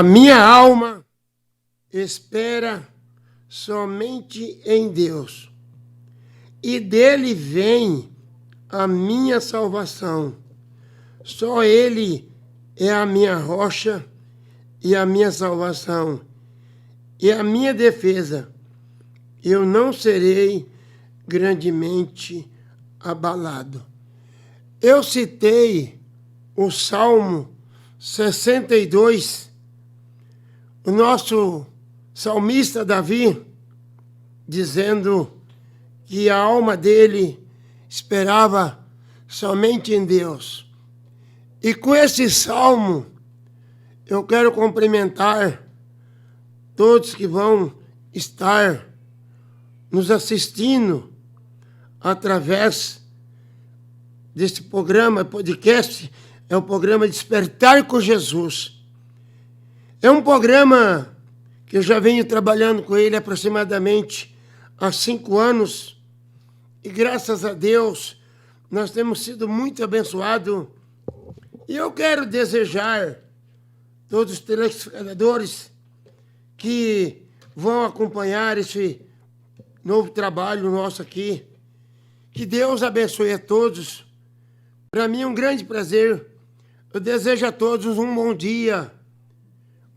minha alma espera somente em Deus, e dele vem a minha salvação. Só ele é a minha rocha e a minha salvação, e a minha defesa. Eu não serei grandemente abalado. Eu citei o Salmo 62, o nosso salmista Davi, dizendo que a alma dele esperava somente em Deus. E com esse salmo, eu quero cumprimentar todos que vão estar nos assistindo através desse programa, podcast, é o programa Despertar com Jesus. É um programa que eu já venho trabalhando com ele aproximadamente há 5 anos, e graças a Deus nós temos sido muito abençoados. E eu quero desejar todos os telespectadores que vão acompanhar esse novo trabalho nosso aqui, que Deus abençoe a todos. Para mim é um grande prazer. Eu desejo a todos um bom dia,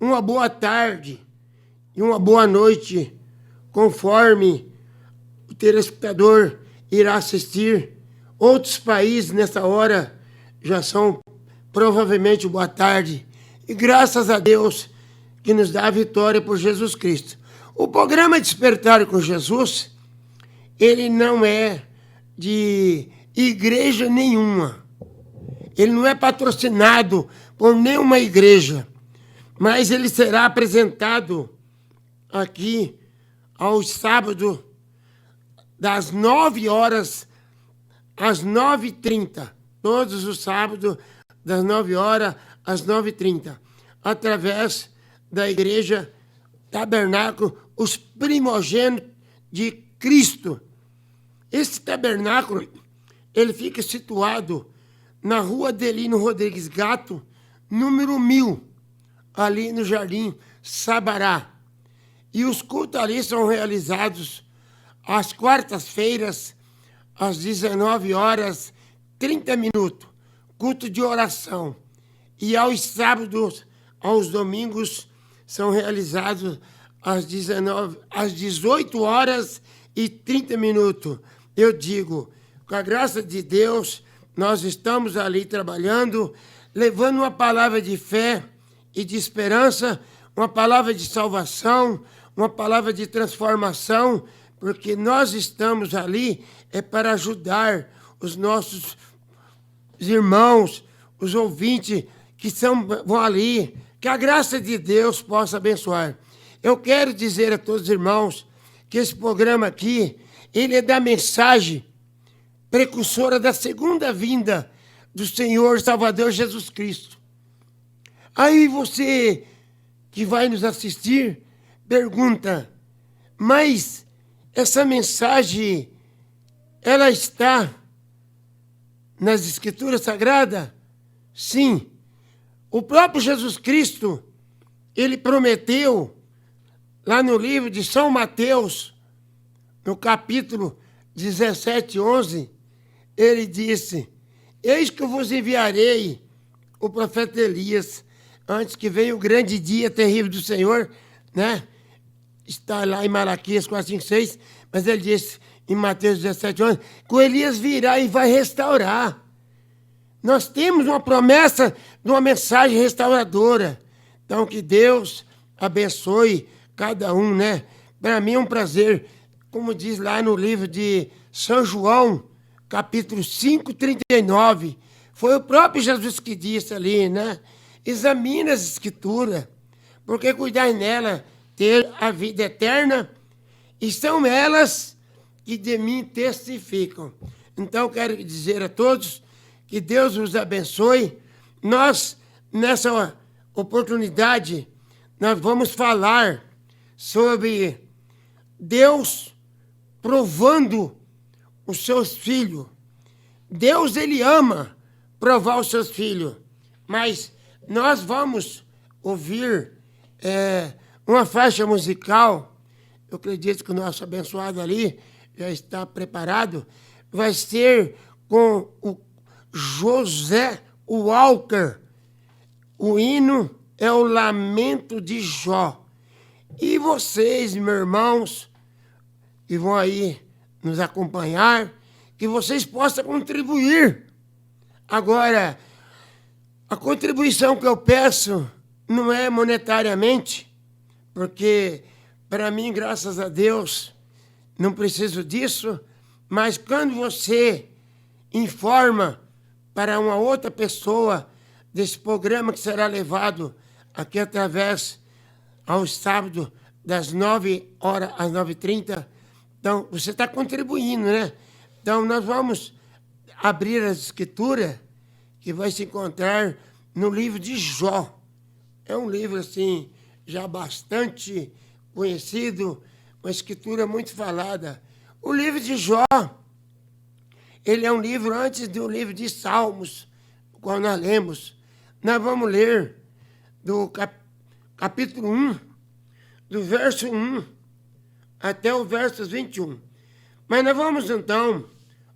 uma boa tarde e uma boa noite, conforme o telespectador irá assistir. Outros países nessa hora já são provavelmente boa tarde. E graças a Deus que nos dá a vitória por Jesus Cristo. O programa Despertar com Jesus, ele não é de igreja nenhuma. Ele não é patrocinado por nenhuma igreja, mas ele será apresentado aqui aos sábados, das 9 horas às 9h30. Todos os sábados, das 9 horas às 9h30, através da Igreja Tabernáculo, os primogênitos de Cristo. Esse tabernáculo, ele fica situado na rua Adelino Rodrigues Gato, número 1000, ali no Jardim Sabará. E os cultos ali são realizados às quartas-feiras, às 19h30, culto de oração. E aos sábados, aos domingos, são realizados às 18h30. Eu digo, com a graça de Deus, nós estamos ali trabalhando, levando uma palavra de fé e de esperança, uma palavra de salvação, uma palavra de transformação, porque nós estamos ali para ajudar os nossos irmãos, os ouvintes que vão ali, que a graça de Deus possa abençoar. Eu quero dizer a todos os irmãos que esse programa aqui, ele é da mensagem precursora da segunda vinda do Senhor Salvador Jesus Cristo. Aí você que vai nos assistir pergunta, mas essa mensagem, ela está nas Escrituras Sagradas? Sim. O próprio Jesus Cristo, ele prometeu, lá no livro de São Mateus, no capítulo 17:11, ele disse, eis que eu vos enviarei o profeta Elias, antes que venha o grande dia terrível do Senhor, né? Está lá em Malaquias 4:5-6, mas ele disse em Mateus 17:11, que o Elias virá e vai restaurar. Nós temos uma promessa de uma mensagem restauradora. Então, que Deus abençoe cada um, né? Para mim é um prazer, como diz lá no livro de São João, capítulo 5:39, foi o próprio Jesus que disse ali, né? Examine as Escrituras, porque cuidar nela ter a vida eterna, e são elas que de mim testificam. Então, quero dizer a todos que Deus os abençoe. Nós, nessa oportunidade, nós vamos falar sobre Deus provando os seus filhos. Deus, ele ama provar os seus filhos, mas nós vamos ouvir uma faixa musical. Eu acredito que o nosso abençoado ali já está preparado. Vai ser com o José Walker. O hino é o Lamento de Jó. E vocês, meus irmãos, que vão aí nos acompanhar, que vocês possam contribuir. Agora, a contribuição que eu peço não é monetariamente, porque para mim, graças a Deus, não preciso disso, mas quando você informa para uma outra pessoa desse programa que será levado aqui através ao sábado, das 9 horas às 9h30, então você está contribuindo, né? Então nós vamos abrir as escrituras que vai se encontrar no livro de Jó. É um livro, assim, já bastante conhecido, uma escritura muito falada. O livro de Jó, ele é um livro antes do livro de Salmos, o qual nós lemos. Nós vamos ler do capítulo 1, do verso 1 até o verso 21. Mas nós vamos, então,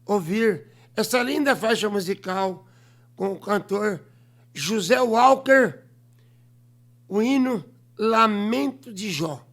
ouvir essa linda faixa musical com o cantor José Walker, o hino Lamento de Jó.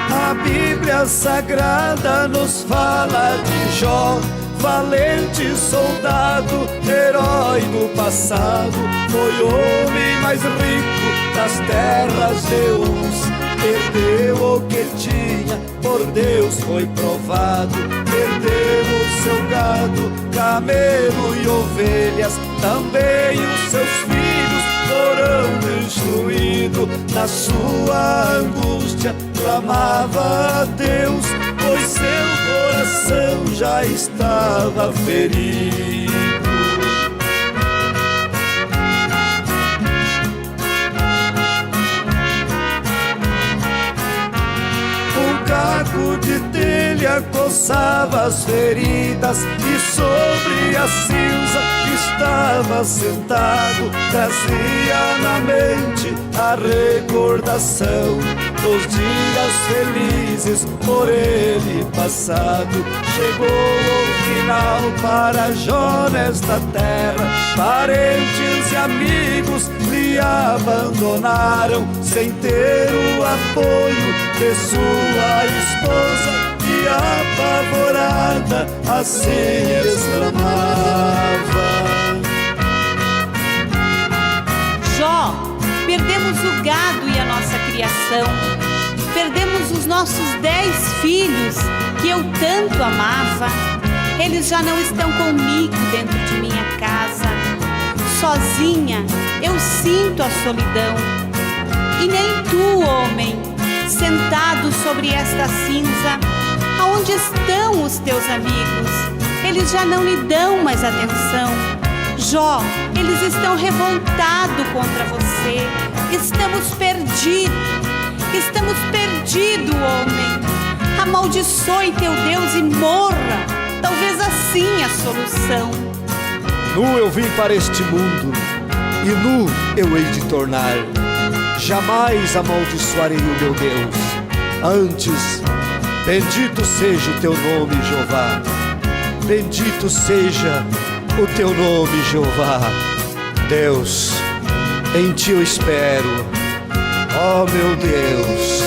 A Bíblia Sagrada nos fala de Jó, valente soldado, herói do passado. Foi o homem mais rico das terras de Uz. Perdeu o que tinha, por Deus foi provado. Perdeu o seu gado, camelo e ovelhas. Também os seus filhos foram destruídos. Na sua angústia clamava a Deus, pois seu coração já estava ferido. Um caco de telha coçava as feridas e sobre a cinza estava sentado. Trazia na mente a recordação dos dias felizes por ele passado. Chegou o final para Jó nesta terra. Parentes e amigos lhe abandonaram, sem ter o apoio de sua esposa, e apavorada assim exclamava: Jó, perdemos o gado e a nossa criação, perdemos os nossos 10 filhos que eu tanto amava. Eles já não estão comigo dentro de minha casa. Sozinha eu sinto a solidão. E nem tu, homem, sentado sobre esta cinza, aonde estão os teus amigos? Eles já não lhe dão mais atenção. Jó, eles estão revoltados contra você. Estamos perdidos, homem. Amaldiçoe teu Deus e morra. Talvez assim a solução. Nu eu vim para este mundo, e nu eu hei de tornar. Jamais amaldiçoarei o meu Deus. Antes, bendito seja o teu nome, Jeová. Bendito seja o teu nome, Jeová. Deus, em ti eu espero, ó meu Deus.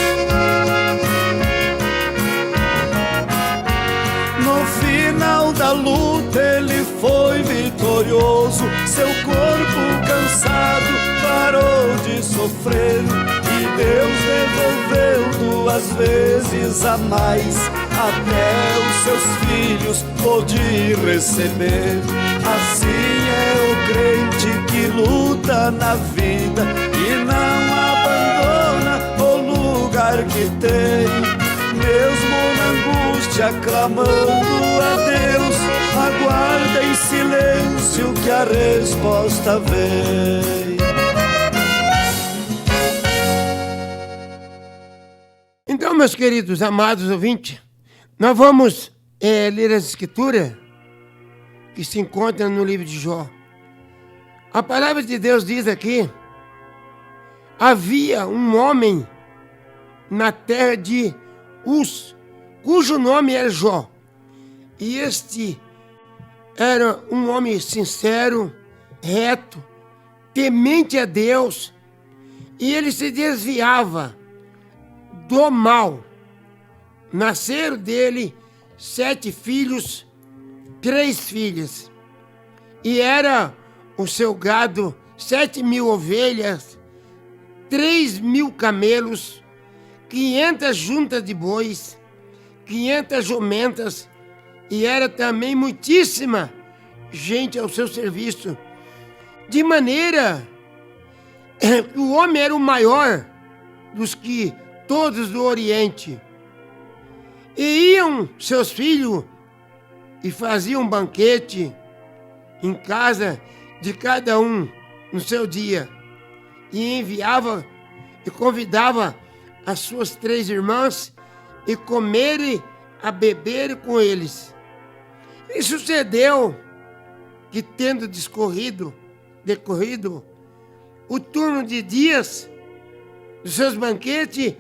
No final da luta ele foi vitorioso. Seu corpo cansado parou de sofrer, e Deus devolveu 2 vezes a mais. Até os seus filhos pôde receber. Assim é o crente que luta na vida e não abandona o lugar que tem. Mesmo na angústia clamando a Deus, aguarda em silêncio que a resposta vem. Então, meus queridos, amados ouvintes, nós vamos ler as escrituras que se encontram no livro de Jó. A palavra de Deus diz aqui: havia um homem na terra de Uz, cujo nome era Jó. E este era um homem sincero, reto, temente a Deus, e ele se desviava do mal. Nasceram dele 7 filhos, 3 filhas, e era o seu gado 7.000 ovelhas, 3.000 camelos, 500 juntas de bois, 500 jumentas, e era também muitíssima gente ao seu serviço, de maneira que o homem era o maior dos que todos do Oriente. E iam seus filhos e faziam um banquete em casa de cada um no seu dia, e enviava e convidava as suas 3 irmãs e comerem a beber com eles. E sucedeu que, tendo decorrido o turno de dias dos seus banquetes,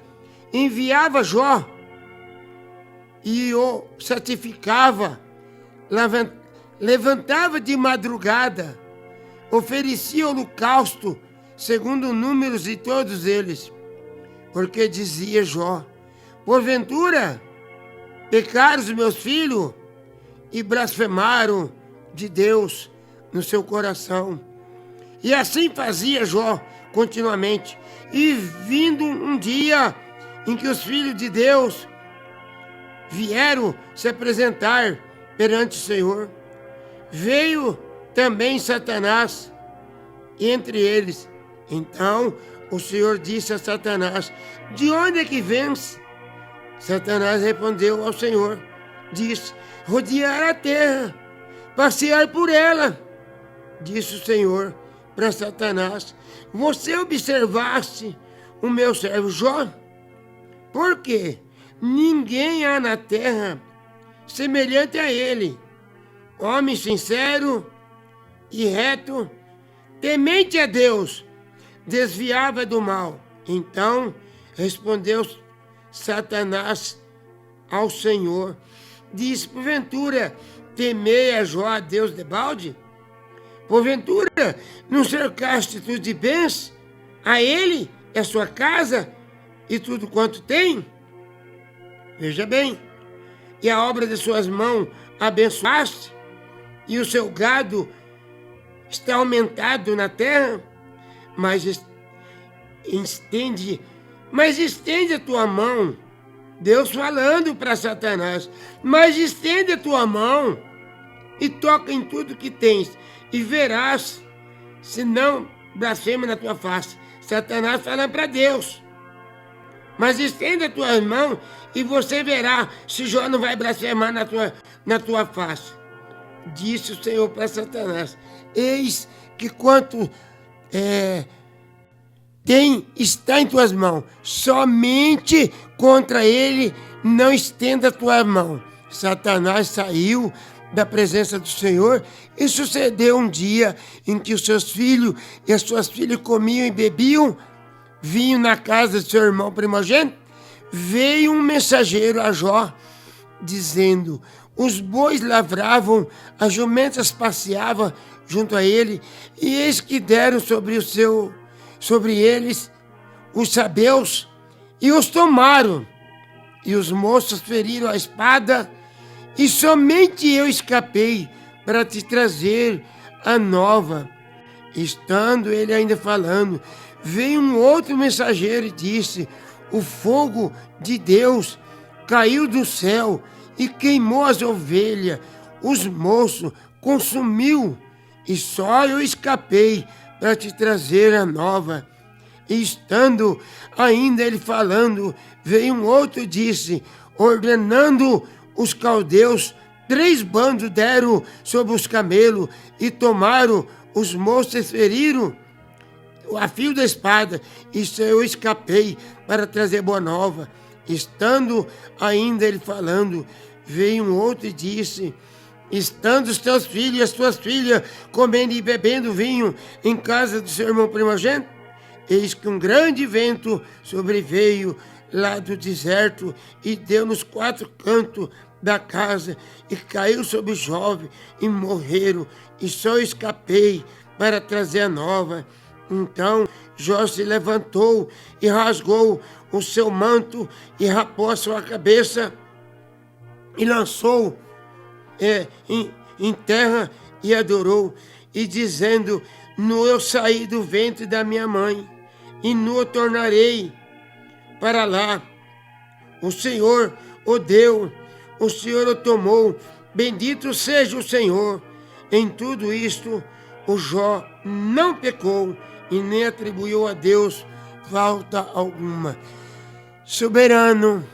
enviava Jó e o santificava, levantava de madrugada, oferecia holocausto, segundo números de todos eles, porque dizia Jó: porventura pecaram os meus filhos e blasfemaram de Deus no seu coração. E assim fazia Jó continuamente. E vindo um dia em que os filhos de Deus vieram se apresentar perante o Senhor, veio também Satanás entre eles. Então o Senhor disse a Satanás: de onde é que vens? Satanás respondeu ao Senhor, disse: rodear a terra, passear por ela. Disse o Senhor para Satanás: você observaste o meu servo Jó? Porque ninguém há na terra semelhante a ele, homem sincero e reto, temente a Deus, desviava do mal. Então respondeu Satanás ao Senhor, disse: porventura temei a Jó a Deus debalde? Porventura não cercaste tu de bens a ele e a sua casa e tudo quanto tem? Veja bem, e a obra de suas mãos abençoaste, e o seu gado está aumentado na terra, mas estende a tua mão. Deus falando para Satanás: mas estende a tua mão e toca em tudo que tens, e verás se não blasfema na tua face. Satanás falando para Deus: mas estende as tuas mãos e você verá se Jó não vai blasfemar na tua face. Disse o Senhor para Satanás: eis que quanto está em tuas mãos, somente contra ele não estenda a tua mão. Satanás saiu da presença do Senhor, e sucedeu um dia em que os seus filhos e as suas filhas comiam e bebiam vinho na casa de seu irmão primogênito. Veio um mensageiro a Jó, dizendo: os bois lavravam, as jumentas passeavam junto a ele, e eis que deram sobre eles os sabeus, e os tomaram, e os moços feriram a espada, e somente eu escapei para te trazer a nova. Estando ele ainda falando, veio um outro mensageiro e disse: o fogo de Deus caiu do céu e queimou as ovelhas, os moços, consumiu, e só eu escapei para te trazer a nova. E estando ainda ele falando, veio um outro e disse: ordenando os caldeus, 3 bandos deram sobre os camelos e tomaram os moços e feriram a fio da espada. Isso eu escapei para trazer boa nova. Estando ainda ele falando, veio um outro e disse: estando os teus filhos e as tuas filhas comendo e bebendo vinho em casa do seu irmão primogênito, eis que um grande vento sobreveio lá do deserto e deu nos 4 cantos da casa e caiu sobre os jovens e morreram, e só escapei para trazer a nova. Então Jó se levantou e rasgou o seu manto e rapou a sua cabeça e lançou em terra e adorou, e dizendo: nu eu saí do ventre da minha mãe, e nu eu tornarei para lá. O Senhor o deu, o Senhor o tomou, bendito seja o Senhor. Em tudo isto o Jó não pecou e nem atribuiu a Deus falta alguma. Soberano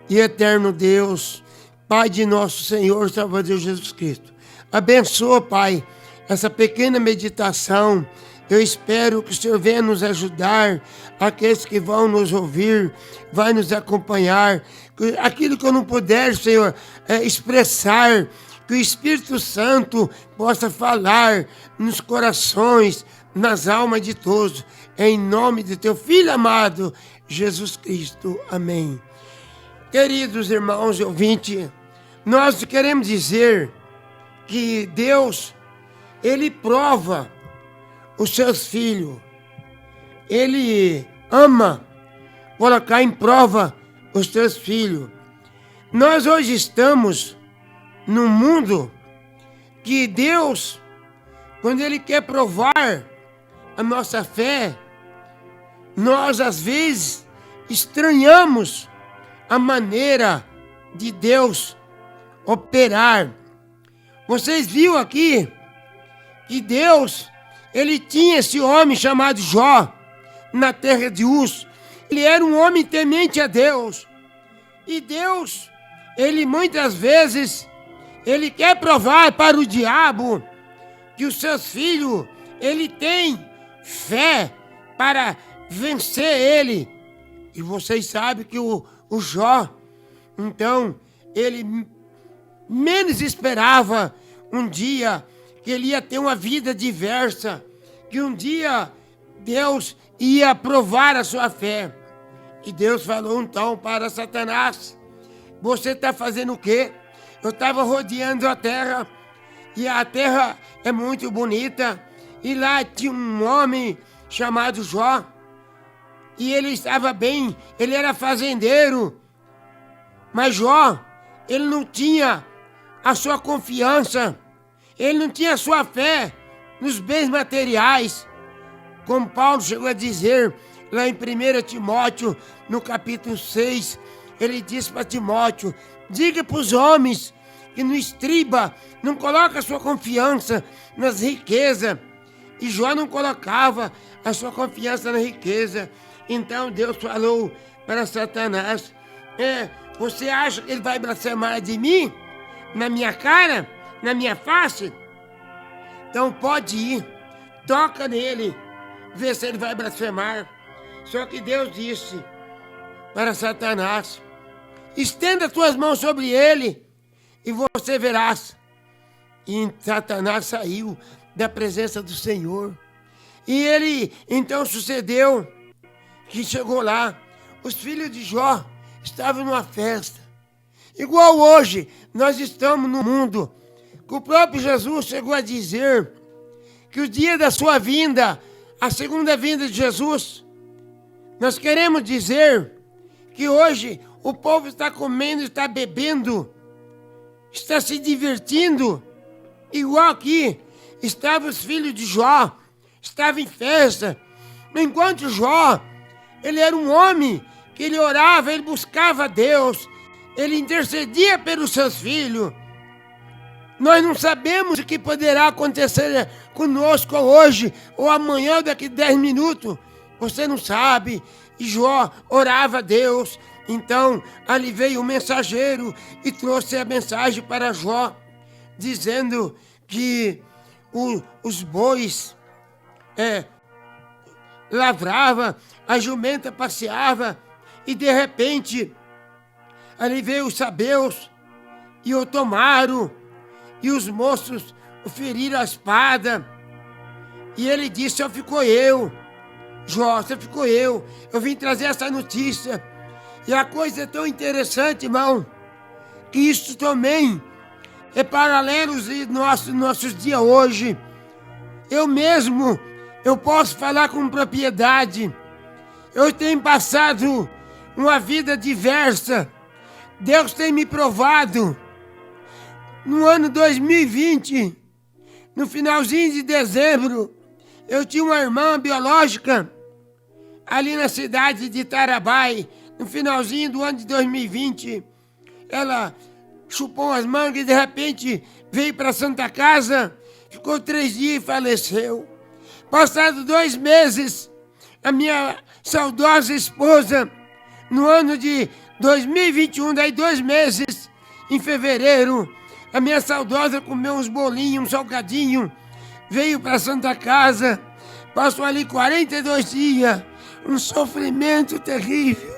e eterno Deus, Pai de nosso Senhor Salvador Jesus Cristo, abençoa, Pai, essa pequena meditação. Eu espero que o Senhor venha nos ajudar, aqueles que vão nos ouvir, vai nos acompanhar. Aquilo que eu não puder, Senhor, expressar, que o Espírito Santo possa falar nos corações, nas almas de todos, em nome de teu Filho amado, Jesus Cristo. Amém. Queridos irmãos e ouvintes, nós queremos dizer que Deus, Ele prova os seus filhos. Ele ama colocar em prova os seus filhos. Nós hoje estamos num mundo que Deus, quando Ele quer provar a nossa fé, nós às vezes estranhamos a maneira de Deus operar. Vocês viram aqui que Deus, Ele tinha esse homem chamado Jó na terra de Uz. Ele era um homem temente a Deus. E Deus, Ele muitas vezes, Ele quer provar para o diabo que os seus filhos, Ele tem fé para vencer ele. E vocês sabem que o Jó, então, ele menos esperava um dia que ele ia ter uma vida diversa, que um dia Deus ia provar a sua fé. E Deus falou então para Satanás: você está fazendo o quê? Eu estava rodeando a terra, e a terra é muito bonita, e lá tinha um homem chamado Jó, e ele estava bem, ele era fazendeiro, mas Jó, ele não tinha a sua confiança, ele não tinha a sua fé nos bens materiais, como Paulo chegou a dizer lá em 1 Timóteo, no capítulo 6, ele disse para Timóteo: diga para os homens que não estriba, não coloca a sua confiança nas riquezas. E Jó não colocava a sua confiança na riqueza. Então Deus falou para Satanás: você acha que ele vai blasfemar de mim? Na minha cara? Na minha face? Então pode ir, toca nele, vê se ele vai blasfemar. Só que Deus disse para Satanás: estenda tuas mãos sobre ele e você verás. E Satanás saiu da presença do Senhor. E ele, então sucedeu que chegou lá, os filhos de Jó estavam numa festa. Igual hoje, nós estamos no mundo, que o próprio Jesus chegou a dizer que o dia da sua vinda, a segunda vinda de Jesus, nós queremos dizer que hoje o povo está comendo, está bebendo, está se divertindo, igual aqui estavam os filhos de Jó, estavam em festa, enquanto Jó, ele era um homem que ele orava, ele buscava Deus, ele intercedia pelos seus filhos. Nós não sabemos o que poderá acontecer conosco hoje, ou amanhã, ou daqui 10 minutos, você não sabe. E Jó orava a Deus, então ali veio o mensageiro e trouxe a mensagem para Jó, dizendo que os bois lavrava, a jumenta passeava, e de repente Ali veio os sabeus e o tomaram, e os moços o feriram a espada. E ele disse: só ficou eu, Jó, só ficou eu. Eu vim trazer essa notícia. E a coisa é tão interessante, irmão, que isso também é paralelo aos nossos dias hoje. Eu posso falar com propriedade. Eu tenho passado uma vida diversa. Deus tem me provado. No ano 2020, no finalzinho de dezembro, eu tinha uma irmã biológica ali na cidade de Tarabai. No finalzinho do ano de 2020, ela chupou as mangas e de repente veio para Santa Casa, ficou 3 dias e faleceu. Passados 2 meses, a minha saudosa esposa, no ano de 2021, daí 2 meses, em fevereiro, a minha saudosa comeu uns bolinhos, um salgadinho, veio para Santa Casa, passou ali 42 dias, um sofrimento terrível,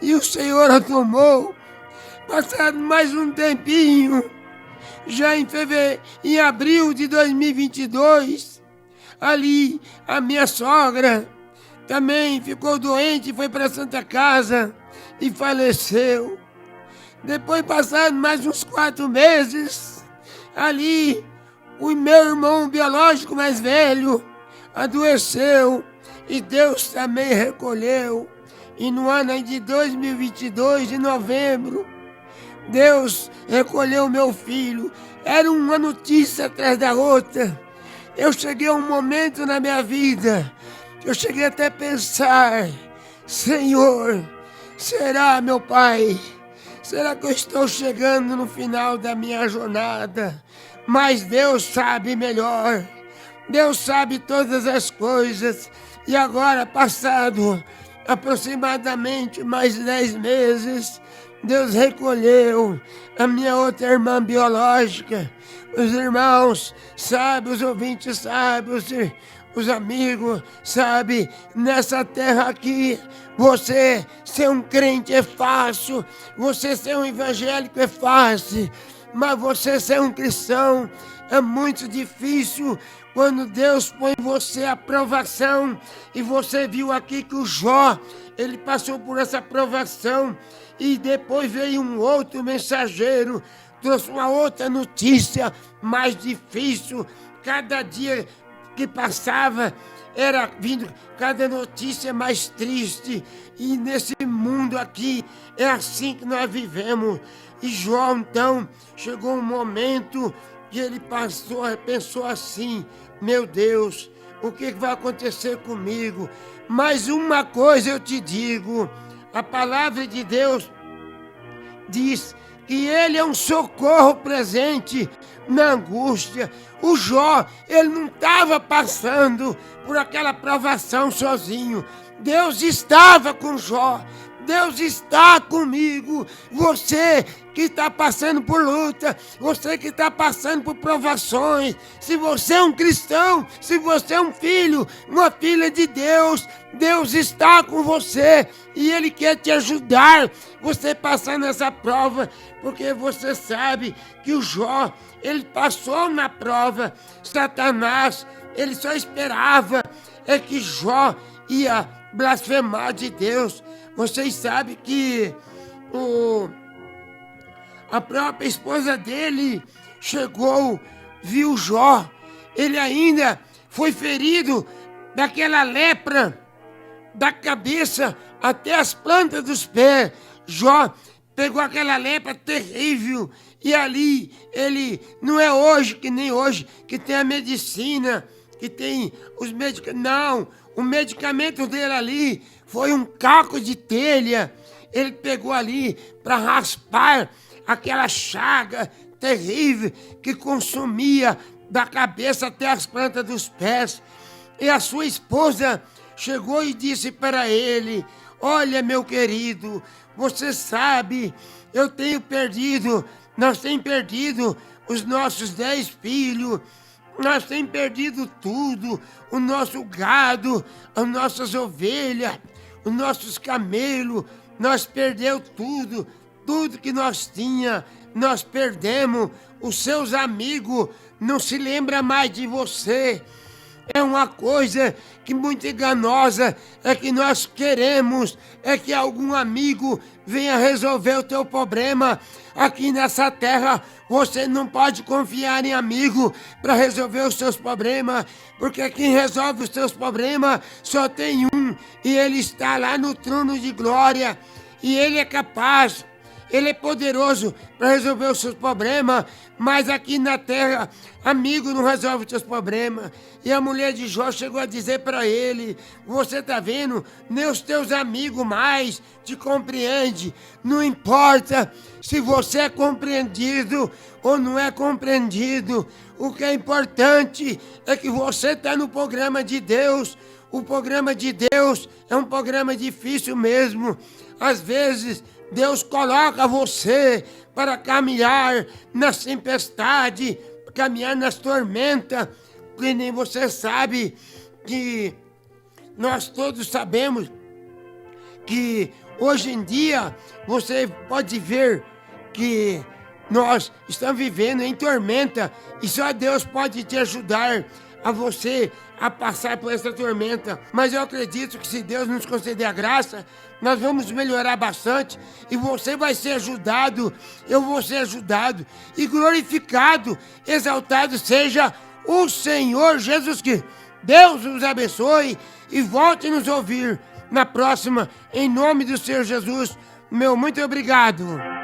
e o Senhor a tomou. Passado mais um tempinho, já em abril de 2022, ali a minha sogra também ficou doente, foi para Santa Casa e faleceu. Depois, passaram mais uns 4 meses, ali o meu irmão biológico mais velho adoeceu e Deus também recolheu. E no ano de 2022, de novembro, Deus recolheu meu filho. Era uma notícia atrás da outra. Eu cheguei a um momento na minha vida, eu cheguei até a pensar: Senhor, será, meu Pai? Será que eu estou chegando no final da minha jornada? Mas Deus sabe melhor. Deus sabe todas as coisas. E agora, passado aproximadamente mais 10 meses, Deus recolheu a minha outra irmã biológica. Os irmãos sabem, os ouvintes sabem, os amigos sabem, nessa terra aqui, você ser um crente é fácil, você ser um evangélico é fácil, mas você ser um cristão é muito difícil. Quando Deus põe em você a provação, e você viu aqui que o Jó, ele passou por essa provação, e depois veio um outro mensageiro, trouxe uma outra notícia mais difícil. Cada dia que passava era vindo cada notícia mais triste, e nesse mundo aqui é assim que nós vivemos. E Jó, então, chegou um momento que ele pensou assim: meu Deus, o que vai acontecer comigo? Mas uma coisa eu te digo, a palavra de Deus diz que ele é um socorro presente na angústia. O Jó, ele não estava passando por aquela provação sozinho. Deus estava com Jó. Deus está comigo. Você que está passando por luta, você que está passando por provações, se você é um cristão, se você é um filho, uma filha de Deus, Deus está com você e Ele quer te ajudar você passar nessa prova, porque você sabe que o Jó, ele passou na prova. Satanás, ele só esperava que Jó ia blasfemar de Deus. Vocês sabem que a própria esposa dele chegou, viu Jó, ele ainda foi ferido daquela lepra, da cabeça até as plantas dos pés. Jó pegou aquela lepra terrível, e ali ele, não é hoje, que nem hoje, que tem a medicina, que tem os medicamentos, não, o medicamento dele ali foi um caco de telha. Ele pegou ali para raspar aquela chaga terrível que consumia da cabeça até as plantas dos pés. E a sua esposa chegou e disse para ele: olha, meu querido, você sabe, nós temos perdido os nossos 10 filhos, nós temos perdido tudo, o nosso gado, as nossas ovelhas, os nossos camelos, nós perdemos tudo. tudo que nós tinha, nós perdemos. Os seus amigos não se lembram mais de você. É uma coisa que muito enganosa, é que nós queremos, é que algum amigo venha resolver o teu problema. Aqui nessa terra, você não pode confiar em amigo para resolver os seus problemas, porque quem resolve os seus problemas só tem um, e ele está lá no trono de glória, e ele é capaz. Ele é poderoso para resolver os seus problemas, mas aqui na terra, amigo não resolve os seus problemas. E a mulher de Jó chegou a dizer para ele: você tá vendo? Nem os teus amigos mais te compreendem. Não importa se você é compreendido ou não é compreendido. O que é importante é que você está no programa de Deus. O programa de Deus é um programa difícil mesmo. Às vezes, Deus coloca você para caminhar na tempestade, caminhar nas tormentas, que nem você sabe que nós todos sabemos que hoje em dia você pode ver que nós estamos vivendo em tormenta e só Deus pode te ajudar a você a passar por essa tormenta. Mas eu acredito que se Deus nos conceder a graça, nós vamos melhorar bastante e você vai ser ajudado, eu vou ser ajudado e glorificado, exaltado seja o Senhor Jesus Cristo. Deus nos abençoe e volte nos ouvir na próxima, em nome do Senhor Jesus. Meu muito obrigado.